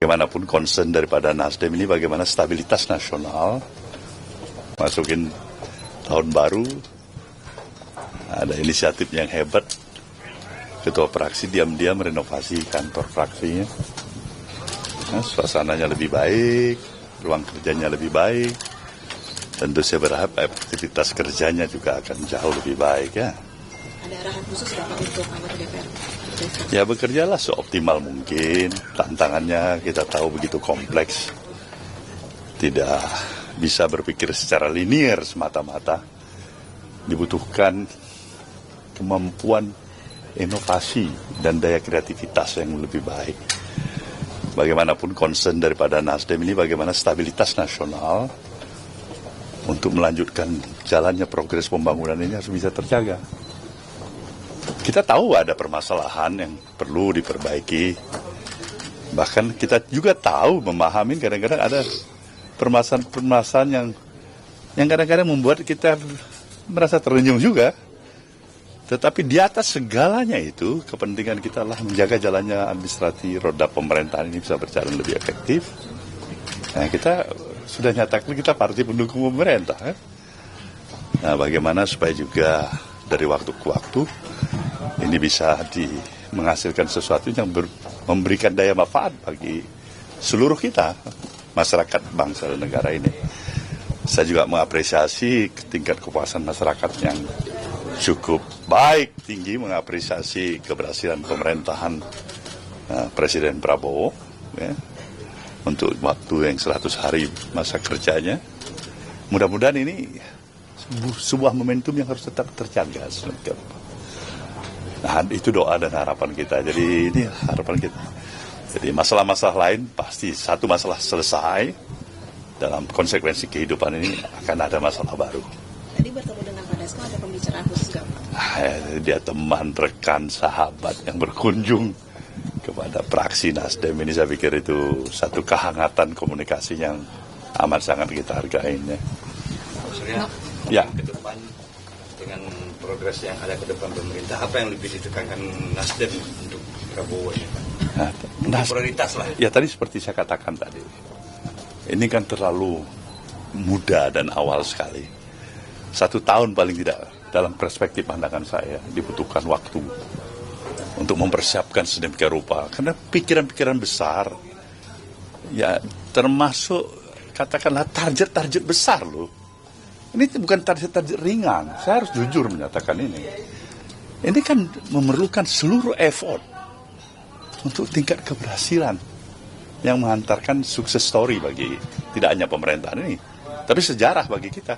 Bagaimanapun concern daripada Nasdem ini bagaimana stabilitas nasional, masukin tahun baru, ada inisiatif yang hebat, ketua fraksi diam-diam renovasi kantor fraksinya, suasananya lebih baik, ruang kerjanya lebih baik, tentu saya berharap aktivitas kerjanya juga akan jauh lebih baik ya. Ada arahan khusus Bapak untuk anggota DPR? Ya bekerjalah seoptimal mungkin, tantangannya kita tahu begitu kompleks, tidak bisa berpikir secara linier semata-mata, dibutuhkan kemampuan inovasi dan daya kreativitas yang lebih baik. Bagaimanapun concern daripada Nasdem ini bagaimana stabilitas nasional untuk melanjutkan jalannya progres pembangunan ini harus bisa terjaga. Kita tahu ada permasalahan yang perlu diperbaiki. Bahkan kita juga tahu, memahami kadang-kadang ada permasalahan yang kadang-kadang membuat kita merasa terenyuh juga. Tetapi di atas segalanya itu, kepentingan kita adalah menjaga jalannya administrasi roda pemerintahan ini bisa berjalan lebih efektif. Nah, kita sudah nyatakan kita partai pendukung pemerintah. Nah, bagaimana supaya juga dari waktu ke waktu ini bisa menghasilkan sesuatu yang memberikan daya manfaat bagi seluruh kita, masyarakat bangsa dan negara ini. Saya juga mengapresiasi tingkat kepuasan masyarakat yang cukup baik, tinggi, mengapresiasi keberhasilan pemerintahan Presiden Prabowo ya, untuk waktu yang 100 hari masa kerjanya. Mudah-mudahan ini sebuah momentum yang harus tetap terjaga. Nah, itu doa dan harapan kita. Jadi ini harapan kita. Jadi masalah-masalah lain pasti satu masalah selesai, dalam konsekuensi kehidupan ini akan ada masalah baru. Tadi bertemu dengan Pak Dasko, ada pembicaraan khusus nggak Pak? Dia teman, rekan, sahabat yang berkunjung kepada fraksi Nasdem ini, saya pikir itu satu kehangatan komunikasi yang amat sangat kita hargai. Ya. Ke depan dengan progres yang ada ke depan pemerintah, apa yang lebih ditekankan Nasdem untuk Prabowo ini, Pak? Prioritas lah. Ya tadi seperti saya katakan tadi, ini kan terlalu muda dan awal sekali. 1 tahun paling tidak dalam perspektif pandangan saya dibutuhkan waktu untuk mempersiapkan sedemikian rupa. Karena pikiran-pikiran besar, ya termasuk katakanlah target-target besar loh. Ini bukan target-target ringan, saya harus jujur menyatakan ini. Ini kan memerlukan seluruh effort untuk tingkat keberhasilan yang mengantarkan sukses story bagi tidak hanya pemerintahan ini, tapi sejarah bagi kita.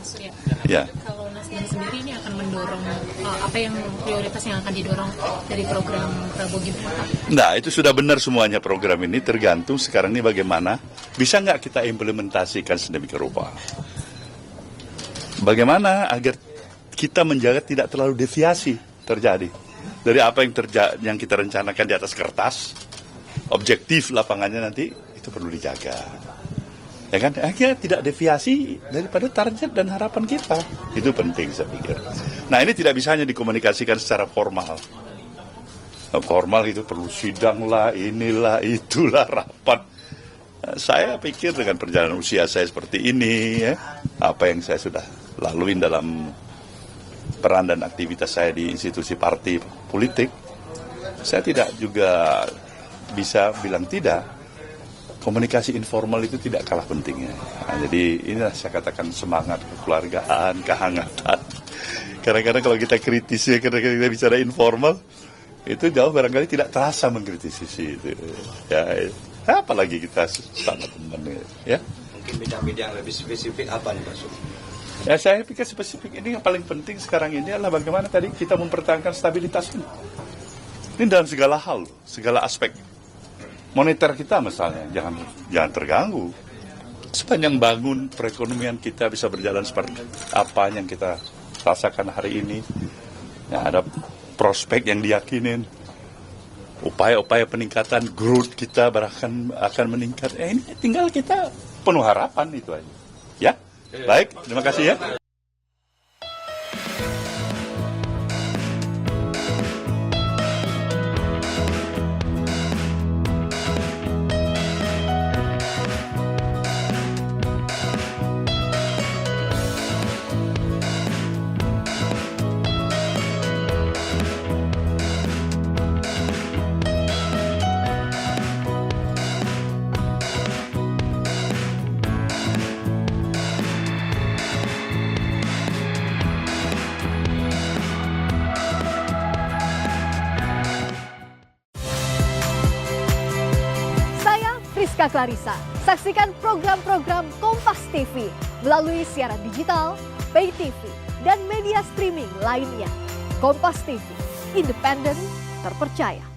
Surya, Ya. kalau Nasdem sendiri ini akan mendorong apa yang prioritas yang akan didorong dari program Prabowo Gibran? Nah, itu sudah benar semuanya program ini, tergantung sekarang ini bagaimana bisa nggak kita implementasikan sedemikian rupa. Bagaimana agar kita menjaga tidak terlalu deviasi terjadi dari apa yang kita rencanakan di atas kertas, objektif lapangannya nanti itu perlu dijaga. Ya kan, akhirnya tidak deviasi daripada target dan harapan kita. Itu penting saya pikir. Nah, ini tidak bisa hanya dikomunikasikan secara formal. Formal itu perlu sidang lah, inilah, itulah, rapat. Saya pikir dengan perjalanan usia saya seperti ini, ya, apa yang saya sudah laluin dalam peran dan aktivitas saya di institusi partai politik, saya tidak juga bisa bilang tidak. Komunikasi informal itu tidak kalah pentingnya. Nah, jadi inilah saya katakan semangat kekeluargaan, kehangatan. Kadang-kadang kalau kita kritis ya, kadang-kadang kita bicara informal, itu jauh barangkali tidak terasa mengkritisi itu. Ya, apalagi kita sama teman ya. Mungkin bidang-bidang lebih spesifik apa nih Pak Su? Ya, saya pikir spesifik ini yang paling penting sekarang ini adalah bagaimana tadi kita mempertahankan stabilitas ini. Ini dalam segala hal, segala aspek. Moneter kita misalnya, jangan terganggu. Sepanjang bangun perekonomian kita bisa berjalan seperti apa yang kita rasakan hari ini. Ya, ada prospek yang diyakinin. Upaya-upaya peningkatan growth kita bahkan akan meningkat. Ini tinggal kita penuh harapan itu aja. Ya, baik, terima kasih ya. Tika Clarissa. Saksikan program-program Kompas TV melalui siaran digital, pay TV, dan media streaming lainnya. Kompas TV, independen, terpercaya.